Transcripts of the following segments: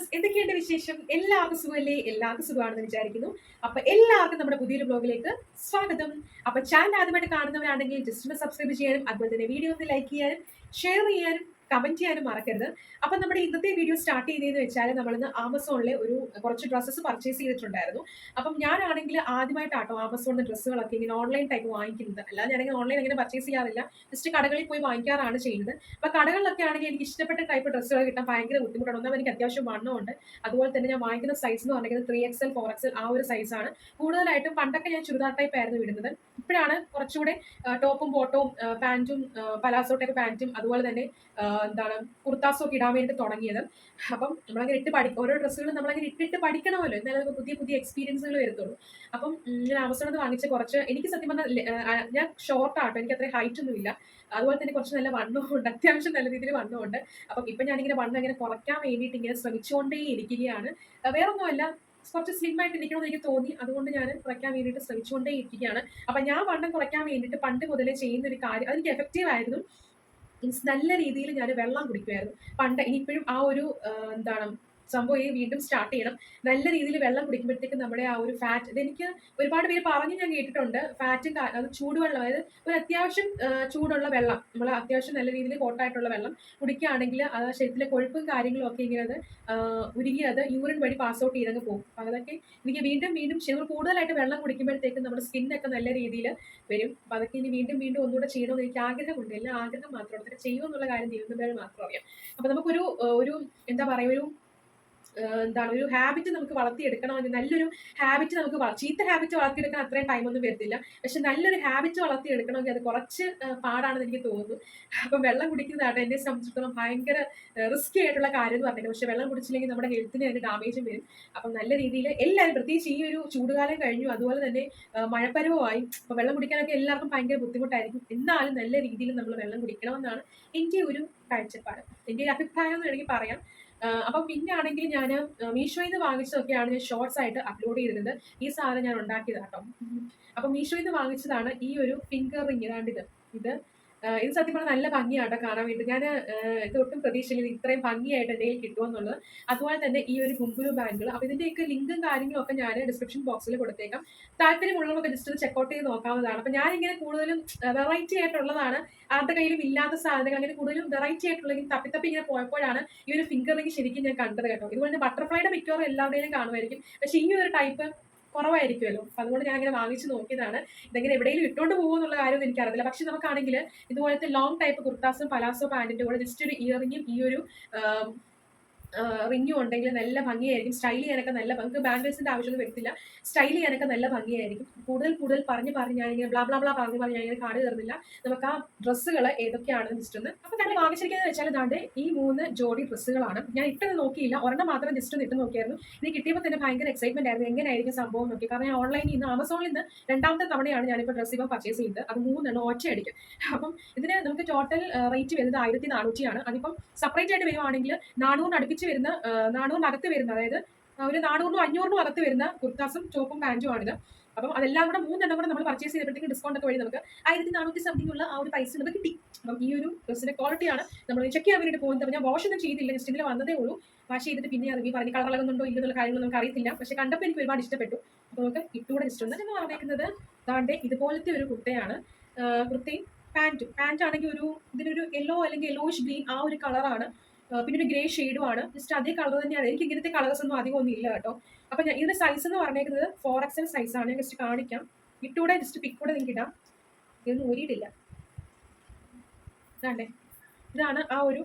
Viewers, എന്തൊക്കെയുണ്ട് വിശേഷം? എല്ലാവർക്കും സുഖമല്ലേ? എല്ലാവർക്കും സുഖമാണെന്ന് വിചാരിക്കുന്നു. അപ്പൊ എല്ലാവർക്കും നമ്മുടെ പുതിയൊരു ബ്ലോഗിലേക്ക് സ്വാഗതം. അപ്പൊ ചാനൽ ആദ്യമായിട്ട് കാണുന്നവരാണെങ്കിൽ ജസ്റ്റ് ഒന്ന് സബ്സ്ക്രൈബ് ചെയ്യാനും അതുപോലെ തന്നെ വീഡിയോ ഒന്ന് ലൈക്ക് ചെയ്യാനും ഷെയർ ചെയ്യാനും കമന്റ് ചെയ്യാനും മറക്കരുത്. അപ്പൊ നമ്മുടെ ഇന്നത്തെ വീഡിയോ സ്റ്റാർട്ട് ചെയ്തതെന്ന് വെച്ചാൽ നമ്മളിന്ന് ആമസോണിലെ കുറച്ച് ഡ്രസ്സസ് പർച്ചേസ് ചെയ്തിട്ടുണ്ടായിരുന്നു. അപ്പം ഞാനാണെങ്കിൽ ആദ്യമായിട്ടാട്ടോ ആമസോണിൽ നിന്ന് ഡ്രസ്സുകളൊക്കെ ഇങ്ങനെ ഓൺലൈൻ ടൈപ്പ് വാങ്ങിക്കുന്നത്. അല്ലാതെ ഞാനെങ്കിൽ ഓൺലൈൻ അങ്ങനെ പർച്ചേസ് ചെയ്യാറില്ല. ജസ്റ്റ് കടകളിൽ പോയി വാങ്ങിക്കാറാണ് ചെയ്യുന്നത്. അപ്പൊ കടകളിലൊക്കെ ആണെങ്കിൽ എനിക്ക് ഇഷ്ടപ്പെട്ട ടൈപ്പ് ഡ്രസ്സുകൾ കിട്ടാൻ ഭയങ്കര ബുദ്ധിമുട്ടാണ്. ഒന്നാമത് എനിക്ക് അത്യാവശ്യം വണ്ണമുണ്ട്. അതുപോലെ തന്നെ ഞാൻ വാങ്ങിക്കുന്ന സൈസ് എന്ന് പറഞ്ഞിരിക്കുന്നത് 3XL 4XL ആ ഒരു സൈസാണ്. കൂടുതലായിട്ടും പണ്ടൊക്കെ ഞാൻ ചുരിദാർ ടൈപ്പ് ആയിരുന്നു ഇടുന്നത്. ഇപ്പോഴാണ് കുറച്ചുകൂടെ ടോപ്പും ബോട്ടവും പാന്റും പലാസോ ടൈപ്പ് പാന്റും അതുപോലെ തന്നെ എന്താണ് കുർത്താസും ഒക്കെ ഇടാൻ വേണ്ടി തുടങ്ങിയത്. അപ്പം നമ്മളങ്ങനെ ഓരോ ഡ്രസ്സുകളും നമ്മളങ്ങനെ ഇട്ടിട്ട് പഠിക്കണമല്ലോ, എന്നാലും നമുക്ക് പുതിയ പുതിയ എക്സ്പീരിയൻസുകൾ വരത്തുള്ളൂ. അപ്പം ഞാൻ ആമസോണിൽ വാങ്ങിച്ച കുറച്ച്, എനിക്ക് സത്യം പറഞ്ഞാൽ ഞാൻ ഷോർട്ടാട്ടോ, എനിക്ക് അത്രയും ഹൈറ്റ് ഒന്നും ഇല്ല. അതുപോലെ തന്നെ കുറച്ച് നല്ല വണ്ണമുണ്ട്, അത്യാവശ്യം നല്ല രീതിയിൽ വണ്ണമുണ്ട്. അപ്പം ഇപ്പം ഞാനിങ്ങനെ വണ്ണം ഇങ്ങനെ കുറയ്ക്കാൻ വേണ്ടിയിട്ട് ഇങ്ങനെ ശ്രമിച്ചുകൊണ്ടേ ഇരിക്കുകയാണ്. വേറൊന്നുമല്ല, കുറച്ച് സ്ലിം ആയിട്ട് ഇരിക്കണമെന്ന് എനിക്ക് തോന്നി. അതുകൊണ്ട് ഞാൻ കുറയ്ക്കാൻ വേണ്ടിയിട്ട് ശ്രമിച്ചുകൊണ്ടേ ഇരിക്കുകയാണ്. അപ്പം ഞാൻ വണ്ണം കുറയ്ക്കാൻ വേണ്ടിയിട്ട് പണ്ട് മുതലേ ചെയ്യുന്ന ഒരു കാര്യം, അതെനിക്ക് എഫക്റ്റീവ് ആയിരുന്നു. മീൻസ് നല്ല രീതിയിൽ ഞാൻ വെള്ളം കുടിക്കുമായിരുന്നു പണ്ട്. ഇനിയിപ്പോഴും ആ ഒരു എന്താണ് സംഭവം വീണ്ടും സ്റ്റാർട്ട് ചെയ്യണം. നല്ല രീതിയിൽ വെള്ളം കുടിക്കുമ്പോഴത്തേക്കും നമ്മുടെ ആ ഒരു ഫാറ്റ്, ഇതെനിക്ക് ഒരുപാട് പേര് പറഞ്ഞ് ഞാൻ കേട്ടിട്ടുണ്ട്. ഫാറ്റും അത് ചൂടുവെള്ളം, അതായത് ഒരു അത്യാവശ്യം ചൂടുള്ള വെള്ളം, നമ്മൾ അത്യാവശ്യം നല്ല രീതിയിൽ ഹോട്ടായിട്ടുള്ള വെള്ളം കുടിക്കുകയാണെങ്കിൽ അത് ശരീരത്തിലെ കൊഴുപ്പും കാര്യങ്ങളും ഒക്കെ ഇങ്ങനെ അത് ഉരുകി അത് യൂറിൻ വഴി പാസ് ഔട്ട് ചെയ്തങ്ങ് പോകും. അപ്പം അതൊക്കെ എനിക്ക് വീണ്ടും വീണ്ടും നമ്മൾ കൂടുതലായിട്ട് വെള്ളം കുടിക്കുമ്പോഴത്തേക്കും നമ്മുടെ സ്കിന്നൊക്കെ നല്ല രീതിയിൽ വരും. അപ്പം അതൊക്കെ ഇനി വീണ്ടും വീണ്ടും ഒന്നുകൂടെ ചെയ്യണമെന്ന് എനിക്ക് ആഗ്രഹമുണ്ട്. എല്ലാം ആഗ്രഹം മാത്രമാണ്, അതൊക്കെ ചെയ്യുമെന്നുള്ള കാര്യം ദൈവത്തിൻ്റെ മാത്രം അറിയാം. അപ്പം നമുക്കൊരു ഒരു എന്താ പറയുക, ഒരു ഹാബിറ്റ് നമുക്ക് വളർത്തിയെടുക്കണമെങ്കിൽ, നല്ലൊരു ഹാബിറ്റ് നമുക്ക് ചീത്ത ഹാബിറ്റ് വളർത്തിയെടുക്കാൻ അത്രയും ടൈമൊന്നും വരത്തില്ല. പക്ഷെ നല്ലൊരു ഹാബിറ്റ് വളർത്തിയെടുക്കണമെങ്കിൽ അത് കുറച്ച് പാടാണെന്ന് എനിക്ക് തോന്നുന്നു. അപ്പം വെള്ളം കുടിക്കുന്നതാണ് എന്നെ സംബന്ധിച്ചിടത്തോളം ഭയങ്കര റിസ്കി ആയിട്ടുള്ള കാര്യം എന്ന് പറഞ്ഞിട്ട്. പക്ഷെ വെള്ളം കുടിച്ചില്ലെങ്കിൽ നമ്മുടെ ഹെൽത്തിന് അതിന് ഡാമേജും വരും. അപ്പം നല്ല രീതിയിൽ എല്ലാവരും, പ്രത്യേകിച്ച് ഈ ഒരു ചൂടുകാലം കഴിഞ്ഞു, അതുപോലെ തന്നെ മഴപ്പരുവമായി, അപ്പോൾ വെള്ളം കുടിക്കാനൊക്കെ എല്ലാവർക്കും ഭയങ്കര ബുദ്ധിമുട്ടായിരിക്കും. എന്നാലും നല്ല രീതിയിൽ നമ്മൾ വെള്ളം കുടിക്കണമെന്നാണ് എൻ്റെ ഒരു കാഴ്ചപ്പാട്, എൻ്റെ ഒരു അഭിപ്രായം എന്ന് വേണമെങ്കിൽ പറയാം. അപ്പം പിന്നെ ആണെങ്കിൽ ഞാൻ മീഷോയിൽ നിന്ന് വാങ്ങിച്ചതൊക്കെയാണ് ഞാൻ ഷോർട്സ് ആയിട്ട് അപ്ലോഡ് ചെയ്തിരുന്നത്. ഈ സാധനം ഞാൻ ഉണ്ടാക്കിയതാണ് കേട്ടോ. അപ്പം മീഷോയിൽ നിന്ന് വാങ്ങിച്ചതാണ് ഈ ഒരു ഫിംഗർ റിങ്. ഇത് ഇത് സത്യം പറഞ്ഞാൽ നല്ല ഭംഗിയാട്ടോ കാണാൻ വേണ്ടി. ഞാൻ ഇത് ഒട്ടും പ്രതീക്ഷയില്ല ഇത്രയും ഭംഗിയായിട്ട് എൻ്റെ കയ്യിൽ കിട്ടുമെന്നുള്ളത്. അതുപോലെ തന്നെ ഈ ഒരു ഗുംഗുരു ബാങ്കിൾ, അപ്പോൾ ഇതിൻ്റെയൊക്കെ ലിങ്കും കാര്യങ്ങളും ഒക്കെ ഞാൻ ഡിസ്ക്രിപ്ഷൻ ബോക്സിൽ കൊടുത്തേക്കാം. താല്പര്യമുള്ളവർക്ക് ജസ്റ്റ് ഒന്ന് ചെക്കൗട്ട് ചെയ്ത് നോക്കാവുന്നതാണ്. അപ്പം ഞാനിങ്ങനെ കൂടുതലും വെറൈറ്റി ആയിട്ടുള്ളതാണ്, ആരുടെ കയ്യിലും ഇല്ലാത്ത സാധനങ്ങൾ, അങ്ങനെ കൂടുതലും വെറൈറ്റി ആയിട്ടുള്ള തപ്പി ഇങ്ങനെ പോയപ്പോഴാണ് ഈ ഒരു ഫിംഗർ റിങ് ശരിക്കും ഞാൻ കണ്ടത് കേട്ടോ. ഇതുപോലെ തന്നെ ബട്ടർഫ്ലൈയുടെ മിക്കവാറും എല്ലാവരുടെയും കാണുമായിരിക്കും, പക്ഷേ ഈ ഒരു ടൈപ്പ് കുറവായിരിക്കുമല്ലോ. അപ്പം അതുകൊണ്ട് ഞാൻ അങ്ങനെ വാങ്ങിച്ച് നോക്കിയതാണ്. ഇതെങ്ങനെ എവിടെയെങ്കിലും ഇട്ടുകൊണ്ട് പോകുമെന്നുള്ള കാര്യമൊന്നും എനിക്കറിയില്ല. പക്ഷെ നമുക്കാണെങ്കിൽ ഇതുപോലത്തെ ലോങ് ടൈപ്പ് കുർത്താസും പലാസോ പാൻറ്റിൻ്റെ കൂടെ ജസ്റ്റ് ഒരു ഇയറിങ്ങും ഈ ഒരു റിങ്ങും ഉണ്ടെങ്കിൽ നല്ല ഭംഗിയായിരിക്കും. സ്റ്റൈൽ ചെയ്യാനൊക്കെ നല്ല, നമുക്ക് ബാംഗിൾസിൻ്റെ ആവശ്യമൊന്നും വരത്തില്ല. സ്റ്റൈൽ ചെയ്യാനൊക്കെ നല്ല ഭംഗിയായിരിക്കും. കൂടുതൽ പറഞ്ഞ് ഞാനിങ്ങനെ ബ്ലാ ബ്ലാ ബ്ലാ പറഞ്ഞ് ഞാനിങ്ങനെ കാട് കയറുന്നില്ല. നമുക്ക് ആ ഡ്രസ്സുകൾ ഏതൊക്കെയാണെന്ന് ജസ്റ്റ് ഒന്ന്, അപ്പോൾ ഞാൻ വാങ്ങിച്ചിരിക്കുന്നത് വെച്ചാൽ ഇതാണ്ട് ഈ 3 ജോഡി ഡ്രസ്സുകളാണ്. ഞാൻ ഇട്ടത് നോക്കിയില്ല, ഒരെണ്ണം മാത്രം ജസ്റ്റ് ഒന്ന് ഇട്ട് നോക്കിയായിരുന്നു. ഇത് കിട്ടിയപ്പോൾ തന്നെ ഭയങ്കര എക്സൈറ്റ്മെന്റ് ആയിരുന്നു, എങ്ങനെയായിരിക്കും സംഭവം നോക്കി. കാരണം ഞാൻ ഓൺലൈനിൽ നിന്ന്, ആമസോണിൽ നിന്ന് രണ്ടാമത്തെ തവണയാണ് ഞാനിപ്പോൾ ഡ്രസ്സ് ഇപ്പം പർച്ചേസ് ചെയ്തത്. അത് 3 ഒറ്റയടിക്കും. അപ്പം ഇതിന് നമുക്ക് ടോട്ടൽ റേറ്റ് വരുന്നത് 1400 ആണ്. അതിപ്പം സെപ്പറേറ്റ് ആയിട്ട് വരുവാണെങ്കിൽ 400 അടുപ്പിച്ച് വരുന്ന, 400 അകത്ത് വരുന്ന, അതായത് ഒരു 400 500 അകത്ത് വരുന്ന കുർത്താസും ടോപ്പും പാൻറ്റും ആണിത്. അപ്പം അതെല്ലാം കൂടെ 3 കൂടെ നമ്മൾ പർച്ചേസ് ചെയ്തപ്പോഴത്തേക്ക് ഡിസ്കൗണ്ട് ഒക്കെ വഴി നമുക്ക് 1400 സംതിങ് ഉള്ള ആ ഒരു പൈസ നമുക്ക് കിട്ടി. അപ്പം ഈ ഒരു ഡ്രസ്സിന്റെ ക്വാളിറ്റിയാണ് നമ്മൾ ചെക്ക് ചെയ്യാൻ വേണ്ടിയിട്ട് പോകുന്നത്. ഞാൻ വാഷ് ഒന്നും ചെയ്തില്ല, ജസ്റ്റ് ഇതിൽ വന്നതേ ഉള്ളൂ. വാഷ് ചെയ്തിട്ട് പിന്നെ അത് പറഞ്ഞ് കളർ ഇളകുന്നുണ്ടോ ഇല്ലെന്നുള്ള കാര്യങ്ങൾ നമുക്ക് അറിയത്തില്ല. പക്ഷെ കണ്ടപ്പോൾ എനിക്ക് ഒരുപാട് ഇഷ്ടപ്പെട്ടു. അപ്പോൾ നമുക്ക് ഇട്ടുകൂടെ ജസ്റ്റ് ഒന്ന് എന്ന് പറഞ്ഞേക്കുന്നത് ദാണ്ടെ ഇതുപോലത്തെ ഒരു കുർത്തയാണ്. കുർത്തയും പാൻറ്റ് ആണെങ്കിൽ ഇതിനൊരു യെല്ലോ അല്ലെങ്കിൽ യെല്ലോയിഷ് ഗ്രീൻ ആ ഒരു കളറാണ്. പിന്നെ ഒരു ഗ്രേ ഷെയ്ഡുമാണ്. ജസ്റ്റ് അതേ കളർ തന്നെയാണ്. എനിക്ക് ഇങ്ങനത്തെ കളേഴ്സ് ഒന്നും അധികം ഒന്നും ഇല്ല കേട്ടോ. അപ്പം ഞാൻ ഇതിന്റെ സൈസ് എന്ന് പറഞ്ഞേക്കുന്നത് 4XL സൈസാണ്. ഞാൻ ജസ്റ്റ് കാണിക്കാം, ഇട്ടൂടെ ജസ്റ്റ് പിക്കൂടെ നിങ്ങൾക്ക് ഇടാം. ഇതൊന്നും ഊരിയിട്ടില്ല. ഇതാണ്ടേ, ഇതാണ് ആ ഒരു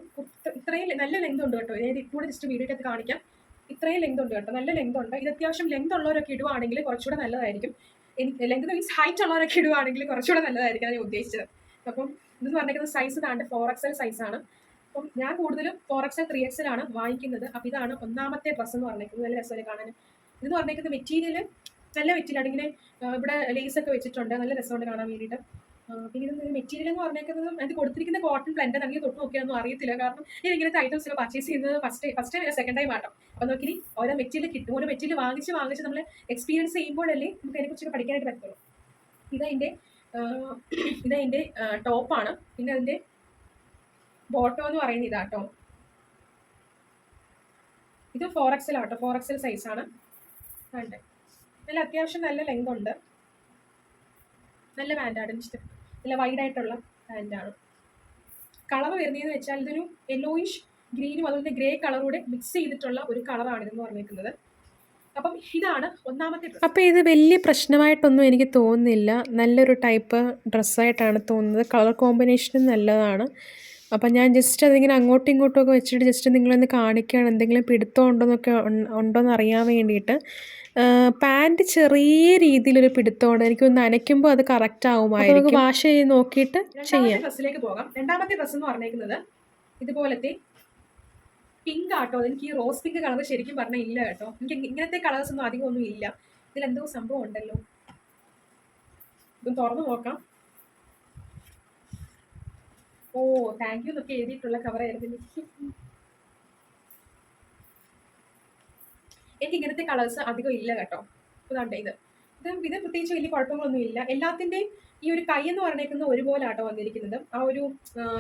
ഇത്രയും നല്ല ലെങ്ത് ഉണ്ട് കേട്ടോ. ഞാൻ ഇട്ടൂടെ ജസ്റ്റ് വീഡിയോയ്ക്കകത്ത് കാണിക്കാം. ഇത്രയും ലെങ്ത് ഉണ്ട് കേട്ടോ, നല്ല ലെങ്ത് ഉണ്ട്. ഇത് അത്യാവശ്യം ലെങ്ത് ഉള്ളവരൊക്കെ ഇടുവാണെങ്കിൽ കുറച്ചുകൂടെ നല്ലതായിരിക്കും. എനിക്ക് ലെങ്ത് മീൻസ് ഹൈറ്റ് ഉള്ളവരൊക്കെ ഇടുവാണെങ്കിൽ കുറച്ചുകൂടെ നല്ലതായിരിക്കും ഞാൻ ഉദ്ദേശിച്ചത്. അപ്പം ഇതെന്ന് പറഞ്ഞിരിക്കുന്നത് സൈസ് ഇതാണ്ട് 4XL സൈസാണ്. അപ്പം ഞാൻ കൂടുതലും 4XL 3XL ആണ് വാങ്ങിക്കുന്നത്. അപ്പം ഇതാണ് ഒന്നാമത്തെ ഡ്രസ്സ് എന്ന് പറഞ്ഞേക്കുന്നത്. നല്ല രസമല്ലേ കാണാൻ. ഇതെന്ന് പറഞ്ഞേക്കുന്നത് മെറ്റീരിയൽ നല്ല മെറ്റീരിയൽ, ഇങ്ങനെ ഇവിടെ ലേസ് ഒക്കെ വെച്ചിട്ടുണ്ട്, നല്ല രസമുണ്ട് കാണാൻ വേണ്ടിയിട്ട്. പിന്നെ ഇത് മെറ്റീരിയൽ എന്ന് പറഞ്ഞേക്കുന്നതും അത് കൊടുത്തിരിക്കുന്ന കോട്ടൺ ബ്ലെൻഡ് അല്ലെങ്കിൽ തൊട്ട് നോക്കിയാൽ അറിയത്തില്ല. കാരണം ഞാൻ ഇങ്ങനത്തെ ഐറ്റംസ് ഒക്കെ പർച്ചേസ് ചെയ്യുന്നത് ഫസ്റ്റ് ടൈം സെക്കൻഡ് ടൈം ആട്ടോ. അപ്പം നോക്കി ഓരോ മെറ്റീരിയൽ കിട്ടും, ഓരോ മെറ്റീരിയൽ വാങ്ങിച്ച് നമ്മൾ എക്സ്പീരിയൻസ് ചെയ്യുമ്പോഴല്ലേ നമുക്ക് അതിനെക്കുറിച്ചൊക്കെ പഠിക്കാനായിട്ട് പറ്റുള്ളൂ. ഇതതിൻ്റെ ടോപ്പാണ്. പിന്നെ അതിൻ്റെ ബോട്ടോ എന്ന് പറയുന്നത് ഇതാട്ടോ. ഇത് 4XL ആട്ടോ, 4XL സൈസാണ്. വേണ്ട നല്ല അത്യാവശ്യം നല്ല ലെങ്ത് ഉണ്ട്, നല്ല പാൻറ്റാണ്, എനിക്ക് ഇഷ്ടം. നല്ല വൈഡായിട്ടുള്ള പാൻറ്റാണ്. കളർ വരുന്നതെന്ന് വെച്ചാൽ ഇതൊരു യെല്ലോയിഷ് ഗ്രീനും അതുപോലെ ഗ്രേ കളറൂടെ മിക്സ് ചെയ്തിട്ടുള്ള ഒരു കളറാണ് ഇതെന്ന് പറഞ്ഞിരിക്കുന്നത്. അപ്പം ഇതാണ് ഒന്നാമത്തെ ഡ്രസ്സ്. അപ്പോൾ ഇത് വലിയ പ്രശ്നമായിട്ടൊന്നും എനിക്ക് തോന്നുന്നില്ല, നല്ലൊരു ടൈപ്പ് ഡ്രസ്സായിട്ടാണ് തോന്നുന്നത്. കളർ കോമ്പിനേഷനും നല്ലതാണ്. അപ്പം ഞാൻ ജസ്റ്റ് അതിങ്ങനെ അങ്ങോട്ടും ഇങ്ങോട്ടും ഒക്കെ വെച്ചിട്ട് ജസ്റ്റ് നിങ്ങളൊന്ന് കാണിക്കുകയാണ്, എന്തെങ്കിലും പിടുത്തം ഉണ്ടോയെന്നൊക്കെ ഉണ്ടോയെന്ന് അറിയാൻ വേണ്ടിയിട്ട്. പാൻറ്റ് ചെറിയ രീതിയിലൊരു പിടുത്തമുണ്ട്, എനിക്കൊന്ന് നനയ്ക്കുമ്പോൾ അത് കറക്റ്റ് ആവുമായിരിക്കും. നമുക്ക് വാഷ് ചെയ്ത് നോക്കിയിട്ട് ചെയ്യാം. ഡ്രസ്സിലേക്ക് പോകാം. രണ്ടാമത്തെ ഡ്രസ്സ് എന്ന് പറഞ്ഞേക്കുന്നത് ഇതുപോലത്തെ പിങ്ക് ആട്ടോ. എനിക്ക് ഈ റോസ് പിങ്ക് കളർ ശരിക്കും പറഞ്ഞാൽ ഇല്ല കേട്ടോ, എനിക്ക് ഇങ്ങനത്തെ കളേഴ്സ് ഒന്നും അധികം ഒന്നും ഇല്ല. ഇതിലെന്തോ സംഭവം ഉണ്ടല്ലോ, ഇതും തുറന്നു നോക്കാം. ഓ താങ്ക് യു എന്നൊക്കെ എഴുതിയിട്ടുള്ള കവറായിരുന്നു. എനിക്ക് ഇങ്ങനത്തെ കളേഴ്സ് അധികം ഇല്ല കേട്ടോ. ഇതാണ്ടേ ഇത് പ്രത്യേകിച്ച് വലിയ കുഴപ്പങ്ങളൊന്നും ഇല്ല. എല്ലാത്തിൻ്റെയും ഈ ഒരു കൈ എന്ന് പറഞ്ഞേക്കുന്നത് ഒരുപോലെ ആട്ടോ വന്നിരിക്കുന്നത്. ആ ഒരു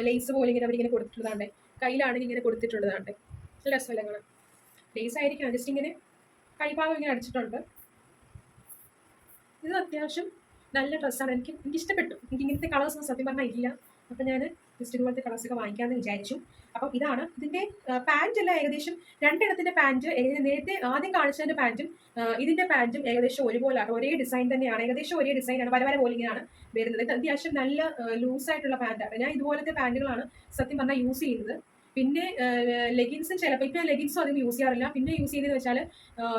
ലേസ് പോലെ ഇങ്ങനെ അവരിങ്ങനെ കൊടുത്തിട്ടുള്ളതാണ്ടേ, കയ്യിലാണെങ്കിൽ ഇങ്ങനെ കൊടുത്തിട്ടുള്ളതാണ്ടേ, നല്ല രസമല്ല കാണാൻ. ലേസ് ആയിരിക്കും, ജസ്റ്റ് ഇങ്ങനെ കൈഭാഗം ഇങ്ങനെ അടിച്ചിട്ടുണ്ട്. ഇത് അത്യാവശ്യം നല്ല ഡ്രസ്സാണ്, എനിക്ക് ഇഷ്ടപ്പെട്ടു. എനിക്ക് ഇങ്ങനത്തെ കളേഴ്സൊന്നും സത്യം പറഞ്ഞാൽ ഇല്ല. അപ്പം ഞാൻ ജസ്റ്റ് ഇതുപോലത്തെ കളേഴ്സൊക്കെ വാങ്ങിക്കാമെന്ന് വിചാരിച്ചു. അപ്പം ഇതാണ് ഇതിൻ്റെ പാൻറ്റ് എല്ലാം ഏകദേശം രണ്ടെണ്ണത്തിൻ്റെ പാൻറ്റ് നേരത്തെ ആദ്യം കാണിച്ചതിൻ്റെ പാൻറ്റും ഇതിൻ്റെ പാൻറ്റും ഏകദേശം ഒരുപോലാണ്, ഒരേ ഡിസൈൻ തന്നെയാണ്, ഏകദേശം ഒരേ ഡിസൈനാണ്, വര പോലെ ഇങ്ങനെയാണ് വരുന്നത്. ഇത് അത്യാവശ്യം നല്ല ലൂസായിട്ടുള്ള പാൻറ്റാണ്. ഞാൻ ഇതുപോലത്തെ പാൻറ്റുകളാണ് സത്യം പറഞ്ഞാൽ യൂസ് ചെയ്യുന്നത്. പിന്നെ ലെഗിൻസും ചിലപ്പോൾ ഇപ്പം ലെഗിൻസും അധികം യൂസ് ചെയ്യാറില്ല. പിന്നെ യൂസ് ചെയ്യുന്നത് വെച്ചാൽ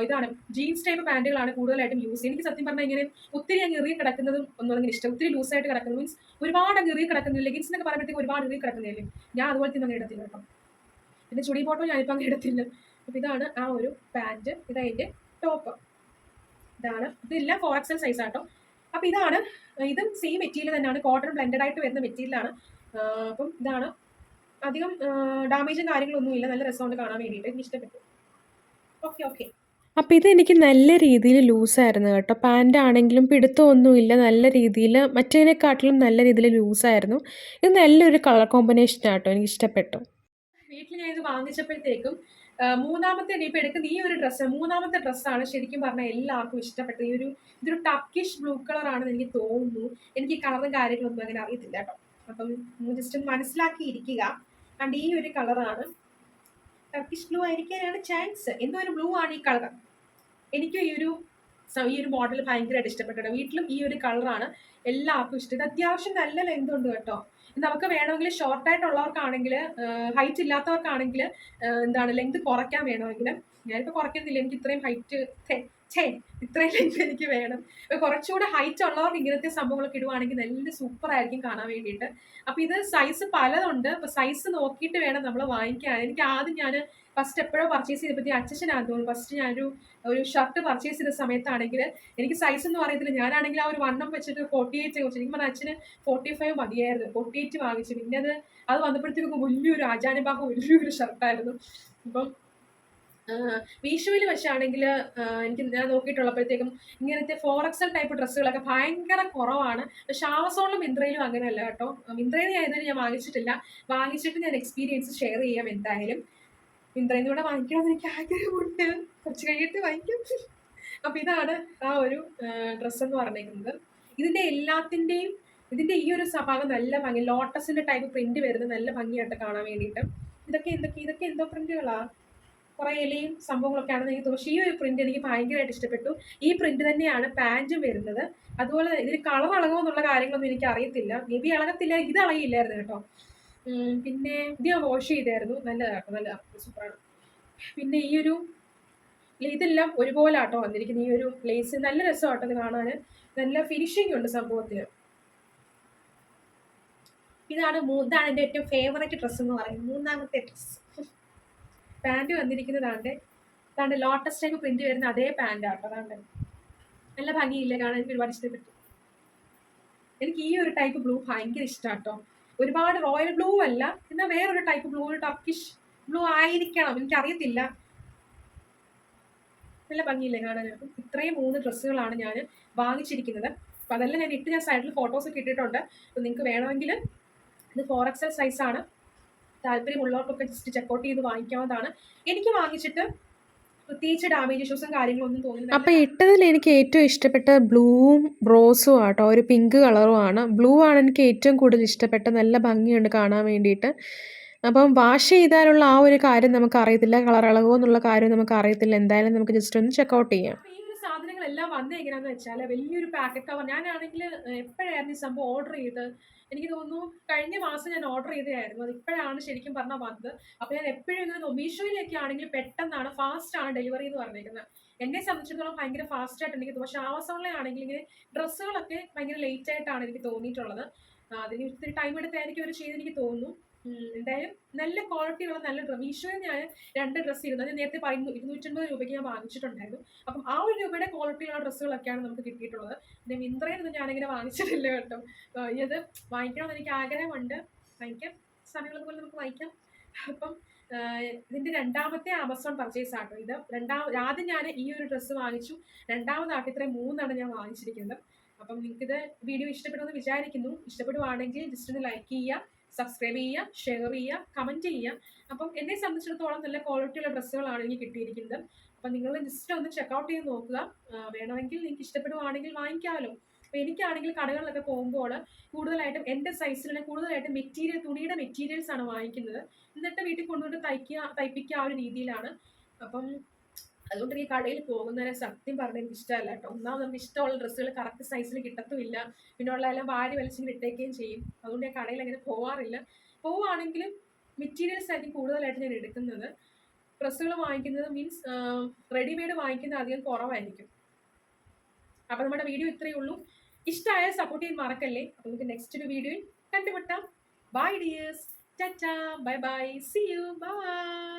ഇതാണ് ജീൻസ് ടൈപ്പ് പാൻറ്റുകളാണ് കൂടുതലായിട്ടും യൂസ് ചെയ്യുന്നത്. എനിക്ക് സത്യം പറഞ്ഞാൽ ഇങ്ങനെ ഒത്തിരി അങ്ങ് ഇറുകി കിടക്കുന്നതും ഒന്നും അങ്ങനെ ഇഷ്ടം, ഒത്തിരി ലൂസായിട്ട് കിടക്കുന്നത് മീൻസ് ഒരുപാട് അങ്ങ് ഇറുകി കിടക്കുന്നില്ല. ലെഗിൻസ് എന്നൊക്കെ പറയുമ്പോഴത്തേക്ക് ഒരുപാട് ഇറുകി കിടക്കുന്നില്ലേ, ഞാൻ അതുപോലെ തന്നെ അങ്ങ് ഇടത്തില്ല കേട്ടോ. പിന്നെ ചുടി ബോട്ടോ ഞാനിപ്പോൾ അങ്ങ് ഇടത്തില്ല. അപ്പം ഇതാണ് ആ ഒരു പാൻറ്റ്, ഇതതിൻ്റെ ടോപ്പ്. ഇതാണ്, ഇതെല്ലാം 4XL സൈസ് ആട്ടോ. അപ്പം ഇതും സെയിം മെറ്റീരിയൽ തന്നെയാണ്, കോട്ടൺ ബ്ലെൻഡഡ് ആയിട്ട് വരുന്ന മെറ്റീരിയലാണ്. അപ്പം ഇതാണ്, അധികം ഡാമേജും കാര്യങ്ങളൊന്നും ഇല്ല, നല്ല രസമുണ്ട് കാണാൻ വേണ്ടിയിട്ട്, എനിക്ക് ഇഷ്ടപ്പെട്ടു. ഓക്കെ. അപ്പോൾ ഇതെനിക്ക് നല്ല രീതിയിൽ ലൂസായിരുന്നു കേട്ടോ. പാൻ്റ് ആണെങ്കിലും പിടുത്തമൊന്നുമില്ല, നല്ല രീതിയിൽ മറ്റേതിനെക്കാട്ടിലും നല്ല രീതിയിൽ ലൂസായിരുന്നു. ഇത് നല്ലൊരു കളർ കോമ്പിനേഷൻ ആട്ടോ, എനിക്ക് ഇഷ്ടപ്പെട്ടു. വീട്ടിൽ ഞാൻ ഇത് വാങ്ങിച്ചപ്പോഴത്തേക്കും മൂന്നാമത്തെ ഇനിയിപ്പോൾ എടുക്കുന്ന ഈ ഒരു ഡ്രസ്സ്, മൂന്നാമത്തെ ഡ്രസ്സാണ് ശരിക്കും പറഞ്ഞാൽ എല്ലാവർക്കും ഇഷ്ടപ്പെട്ടത്. ഇതൊരു ടർക്കിഷ് ബ്ലൂ കളറാണെന്ന് എനിക്ക് തോന്നുന്നു. എനിക്ക് ഈ കളറും കാര്യങ്ങളൊന്നും അങ്ങനെ അറിയത്തില്ല കേട്ടോ. അപ്പം ജസ്റ്റ് ഒന്ന് മനസ്സിലാക്കിയിരിക്കുക. ആൻഡ് ഈ ഒരു കളറാണ്, ടർക്കിഷ് ബ്ലൂ ആയിരിക്കാനാണ് ചാൻസ്. എന്തോ ഒരു ബ്ലൂ ആണ് ഈ കളർ. എനിക്ക് ഈ ഒരു മോഡൽ ഭയങ്കരമായിട്ട് ഇഷ്ടപ്പെട്ടു. വീട്ടിലും ഈ ഒരു കളറാണ് എല്ലാവർക്കും ഇഷ്ടം. ഇത് അത്യാവശ്യം നല്ല ലെങ്ത് ഉണ്ട് കേട്ടോ. നമുക്ക് വേണമെങ്കിൽ ഷോർട്ടായിട്ടുള്ളവർക്കാണെങ്കിൽ, ഹൈറ്റ് ഇല്ലാത്തവർക്കാണെങ്കിൽ എന്താണ് ലെങ്ത് കുറയ്ക്കാൻ വേണമെങ്കിൽ, ഞാനിപ്പോൾ കുറയ്ക്കുന്നില്ല, എനിക്ക് ഇത്രയും ഹൈറ്റ് ഇത്രയും ലെങ്ത് എനിക്ക് വേണം. കുറച്ചുകൂടെ ഹൈറ്റ് ഉള്ളവർക്ക് ഇങ്ങനത്തെ സംഭവങ്ങളൊക്കെ ഇടുവാണെങ്കിൽ നല്ല സൂപ്പർ ആയിരിക്കും കാണാൻ വേണ്ടിയിട്ട്. അപ്പോൾ ഇത് സൈസ് പലതുണ്ട്, അപ്പോൾ സൈസ് നോക്കിയിട്ട് വേണം നമ്മൾ വാങ്ങിക്കാൻ. എനിക്ക് ആദ്യം ഞാൻ ഫസ്റ്റ് എപ്പോഴോ പർച്ചേസ് ചെയ്തപ്പോൾ അച്ഛനാണെന്ന് തോന്നുന്നു, ഫസ്റ്റ് ഞാനൊരു ഷർട്ട് പർച്ചേസ് ചെയ്ത സമയത്താണെങ്കിൽ എനിക്ക് സൈസ് ഒന്നും അറിയത്തില്ല. ഞാനാണെങ്കിൽ ആ ഒരു വണ്ണം വെച്ചിട്ട് 48 വെച്ചു. എനിക്ക് പറഞ്ഞാൽ അച്ഛന് 45 മതിയായിരുന്നു, 48 വാങ്ങിച്ചു. പിന്നെ അത് വന്നപ്പോഴത്തേക്കും വലിയൊരു ആചാര്യഭാഗം വലിയൊരു ഷർട്ടായിരുന്നു. അപ്പം മീഷോയിൽ വെച്ചാണെങ്കിൽ ഞാൻ നോക്കിയിട്ടുള്ളപ്പോഴത്തേക്കും ഇങ്ങനത്തെ 4XL ടൈപ്പ് ഡ്രസ്സുകളൊക്കെ ഭയങ്കര കുറവാണ്. പക്ഷെ ആമസോണിലും മിന്ത്രയിലും അങ്ങനെയല്ല കേട്ടോ. മിന്ത്രയിൽ ഞാൻ വാങ്ങിച്ചിട്ടില്ല, വാങ്ങിച്ചിട്ട് ഞാൻ എക്സ്പീരിയൻസ് ഷെയർ ചെയ്യാം എന്തായാലും. മിന്ത്രയിൽ നിന്ന് കൂടെ വാങ്ങിക്കണമെന്ന് എനിക്ക് ആഗ്രഹമുണ്ട്, കുറച്ച് കഴിഞ്ഞിട്ട് വാങ്ങിക്കും. അപ്പം ഇതാണ് ആ ഒരു ഡ്രസ്സ് എന്ന് പറഞ്ഞേക്കുന്നത്. ഇതിൻ്റെ ഈ ഒരു ഭാഗം നല്ല ഭംഗി, ലോട്ടസിന്റെ ടൈപ്പ് പ്രിന്റ് വരുന്നത് നല്ല ഭംഗിയായിട്ട് കാണാൻ വേണ്ടിയിട്ട്. ഇതൊക്കെ എന്തോ പ്രിന്റുകളാ, കുറെ ഇലയും സംഭവങ്ങളൊക്കെയാണെന്ന് എനിക്ക് തോന്നുന്നു. ഈ ഒരു പ്രിന്റ് എനിക്ക് ഭയങ്കരമായിട്ട് ഇഷ്ടപ്പെട്ടു. ഈ പ്രിന്റ് തന്നെയാണ് പാൻറ്റും വരുന്നത്. അതുപോലെ ഇതിന് കളർ ഇളകുമോ എന്നുള്ള കാര്യങ്ങളൊന്നും എനിക്ക് അറിയത്തില്ല, മേ ബി ഇളകത്തില്ല, ഇത് ഇളകിയില്ലായിരുന്നു കേട്ടോ. പിന്നെ ഇത് ഞാൻ വാഷ് ചെയ്തായിരുന്നു, നല്ലതാട്ടോ, നല്ല സൂപ്പറാണ്. പിന്നെ ഇതെല്ലാം ഒരുപോലെ ആട്ടോ വന്നിരിക്കുന്നത്. ഈ ഒരു ലേസ് നല്ല രസമാട്ടോ ഇത് കാണാൻ, നല്ല ഫിനിഷിംഗ് ഉണ്ട് സംഭവത്തിന്. ഇതാണ് എൻ്റെ ഏറ്റവും ഫേവറേറ്റ് ഡ്രസ്സ് എന്ന് പറയുന്നത്, മൂന്നാമത്തെ ഡ്രസ്സ്. പാൻറ് വന്നിരിക്കുന്നതാണ്ട് ലോട്ടസ് ടൈപ്പ് പ്രിന്റ് വരുന്ന അതേ പാൻറ് ആട്ടോ. നല്ല ഭംഗിയില്ല കാണാൻ, എനിക്ക് ഒരുപാട് ഇഷ്ടപ്പെട്ടു. എനിക്ക് ഈ ഒരു ടൈപ്പ് ബ്ലൂ ഭയങ്കര ഇഷ്ടമാട്ടോ. ഒരുപാട് റോയൽ ബ്ലൂ അല്ല, എന്നാൽ വേറൊരു ടൈപ്പ് ബ്ലൂ, ഒരു ടർക്കിഷ് ബ്ലൂ ആയിരിക്കണം, എനിക്കറിയത്തില്ല. നല്ല ഭംഗിയില്ലേ കാണാനായിട്ട്. ഇത്രയും 3 ഡ്രസ്സുകളാണ് ഞാൻ വാങ്ങിച്ചിരിക്കുന്നത്. അപ്പം അതെല്ലാം ഞാൻ സൈഡിൽ ഫോട്ടോസൊക്കെ ഇട്ടിട്ടുണ്ട്. അപ്പം നിങ്ങൾക്ക് വേണമെങ്കിൽ ഇത് 4XL സൈസാണ്, താല്പര്യമുള്ളവർക്കൊക്കെ ജസ്റ്റ് ചെക്കൗട്ട് ചെയ്ത് വാങ്ങിക്കാവുന്നതാണ്. എനിക്ക് വാങ്ങിച്ചിട്ട് പ്രത്യേകിച്ച് ഡാമേജ് ഇഷ്യൂസും കാര്യങ്ങളൊന്നും തോന്നുന്നില്ല. അപ്പോൾ ഇട്ടതിൽ എനിക്ക് ഏറ്റവും ഇഷ്ടപ്പെട്ട ബ്ലൂവും റോസും ആട്ടോ, ഒരു പിങ്ക് കളറുമാണ്. ബ്ലൂ ആണ് എനിക്ക് ഏറ്റവും കൂടുതൽ ഇഷ്ടപ്പെട്ട, നല്ല ഭംഗിയുണ്ട് കാണാൻ വേണ്ടിയിട്ട്. അപ്പം വാഷ് ചെയ്താലുള്ള ആ ഒരു കാര്യം നമുക്കറിയത്തില്ല, കളർ ഇളകുമോ എന്നുള്ള കാര്യം നമുക്കറിയത്തില്ല. എന്തായാലും നമുക്ക് ജസ്റ്റ് ഒന്ന് ചെക്കൗട്ട് ചെയ്യാം. അപ്പൊ ഈ ഒരു സാധനങ്ങളെല്ലാം വന്നത് എങ്ങനെയാന്ന് വെച്ചാൽ വലിയൊരു പാക്കറ്റ് കവർ. ഞാനാണെങ്കിൽ എപ്പോഴായിരുന്നു ഈ സംഭവം ഓർഡർ ചെയ്ത്, എനിക്ക് തോന്നുന്നു കഴിഞ്ഞ മാസം ഞാൻ ഓർഡർ ചെയ്തതായിരുന്നു. അത് ഇപ്പോഴാണ് ശരിക്കും പറഞ്ഞാൽ വന്നത്. അപ്പൊ ഞാൻ എപ്പോഴും ഇങ്ങനെ മീഷോയിലൊക്കെ ആണെങ്കിൽ പെട്ടെന്നാണ്, ഫാസ്റ്റ് ആണ് ഡെലിവറി എന്ന് പറഞ്ഞിരിക്കുന്നത്. എന്നെ സംബന്ധിച്ചിടത്തോളം ഭയങ്കര ഫാസ്റ്റ് ആയിട്ട് എനിക്ക് തോന്നുന്നു. പക്ഷെ ആമസോണിലാണെങ്കിൽ ഇങ്ങനെ ഡ്രസ്സുകളൊക്കെ ഭയങ്കര ലേറ്റ് ആയിട്ടാണ് എനിക്ക് തോന്നിയിട്ടുള്ളത്. അതിന് ഇത്തിരി ടൈം എടുത്തായിരിക്കും അവർ ചെയ്തെനിക്ക് തോന്നുന്നു. എന്തായാലും നല്ല ക്വാളിറ്റിയുള്ള നല്ല മീഷോയിൽ ഞാൻ 2 ഡ്രസ്സ് ഇരുന്നത് ഞാൻ നേരത്തെ പറയുന്നു, 250 രൂപയ്ക്ക് ഞാൻ വാങ്ങിച്ചിട്ടുണ്ടായിരുന്നു. അപ്പം ആ ഒരു രൂപയുടെ ക്വാളിറ്റിയുള്ള ഡ്രസ്സുകളൊക്കെയാണ് നമുക്ക് കിട്ടിയിട്ടുള്ളത്. പിന്നെ മിന്ത്രയിൽ ഞാനിങ്ങനെ വാങ്ങിച്ചിട്ടില്ല കേട്ടോ. ഇത് വാങ്ങിക്കണമെന്ന് എനിക്ക് ആഗ്രഹമുണ്ട്. വാങ്ങിക്കാം, സമയമുള്ളത് പോലെ നമുക്ക് വാങ്ങിക്കാം. അപ്പം ഇതിന്റെ രണ്ടാമത്തെ ആമസോൺ പർച്ചേസ് ആട്ടോ ഇത്. ആദ്യം ഞാൻ ഈ ഒരു ഡ്രസ്സ് വാങ്ങിച്ചു, രണ്ടാമതായിട്ട് ഇത്രയും 3 ഞാൻ വാങ്ങിച്ചിരിക്കുന്നത്. അപ്പം നിങ്ങൾക്കിത് വീഡിയോ ഇഷ്ടപ്പെടുമെന്ന് വിചാരിക്കുന്നു. ഇഷ്ടപ്പെടുവാണെങ്കിൽ ജസ്റ്റ് ഒന്ന് ലൈക്ക് ചെയ്യുക, സബ്സ്ക്രൈബ് ചെയ്യുക, ഷെയർ ചെയ്യുക, കമൻറ്റ് ചെയ്യുക. അപ്പം എന്നെ സംബന്ധിച്ചിടത്തോളം നല്ല ക്വാളിറ്റിയുള്ള ഡ്രസ്സുകളാണ് എനിക്ക് കിട്ടിയിരിക്കുന്നത്. അപ്പം നിങ്ങൾ ജസ്റ്റ് ഒന്ന് ചെക്കൗട്ട് ചെയ്ത് നോക്കുക. വേണമെങ്കിൽ നിങ്ങൾക്ക് ഇഷ്ടപ്പെടുവാണെങ്കിൽ വാങ്ങിക്കാമല്ലോ. അപ്പോൾ എനിക്കാണെങ്കിൽ കടകളിലൊക്കെ പോകുമ്പോൾ കൂടുതലായിട്ടും എൻ്റെ സൈസിലുള്ള കൂടുതലായിട്ടും തുണിയുടെ മെറ്റീരിയൽസ് ആണ് വാങ്ങിക്കുന്നത്. എന്നിട്ട് വീട്ടിൽ കൊണ്ടുപോയിട്ട് തയ്പ്പിക്കുക ആ ഒരു രീതിയിലാണ്. അപ്പം അതുകൊണ്ട് ഈ കടയിൽ പോകുന്നതിനെ സത്യം പറഞ്ഞാൽ എനിക്ക് ഇഷ്ടമല്ല കേട്ടോ. ഒന്നാമത് നമുക്ക് ഇഷ്ടമുള്ള ഡ്രസ്സുകൾ കറക്റ്റ് സൈസിൽ കിട്ടത്തുമില്ല. പിന്നെ ഉള്ളതെല്ലാം വാരി വലിച്ചിങ്ങനെ ഇട്ടേക്കുകയും ചെയ്യും. അതുകൊണ്ട് ഞാൻ കടയിൽ അങ്ങനെ പോവാറില്ല. പോവുകയാണെങ്കിലും മെറ്റീരിയൽസ് ആയിരിക്കും കൂടുതലായിട്ട് ഞാൻ എടുക്കുന്നത്. ഡ്രസ്സുകൾ വാങ്ങിക്കുന്നത് മീൻസ് റെഡിമെയ്ഡ് വാങ്ങിക്കുന്നത് അധികം കുറവായിരിക്കും. അപ്പം നമ്മുടെ വീഡിയോ ഇത്രയേ ഉള്ളൂ. ഇഷ്ടമായാൽ സപ്പോർട്ട് ചെയ്യാൻ മറക്കല്ലേ. അപ്പം നമുക്ക് നെക്സ്റ്റ് ഒരു വീഡിയോയിൽ കണ്ടുമുട്ടാം. Bye dears, tata, bye bye, see you, by.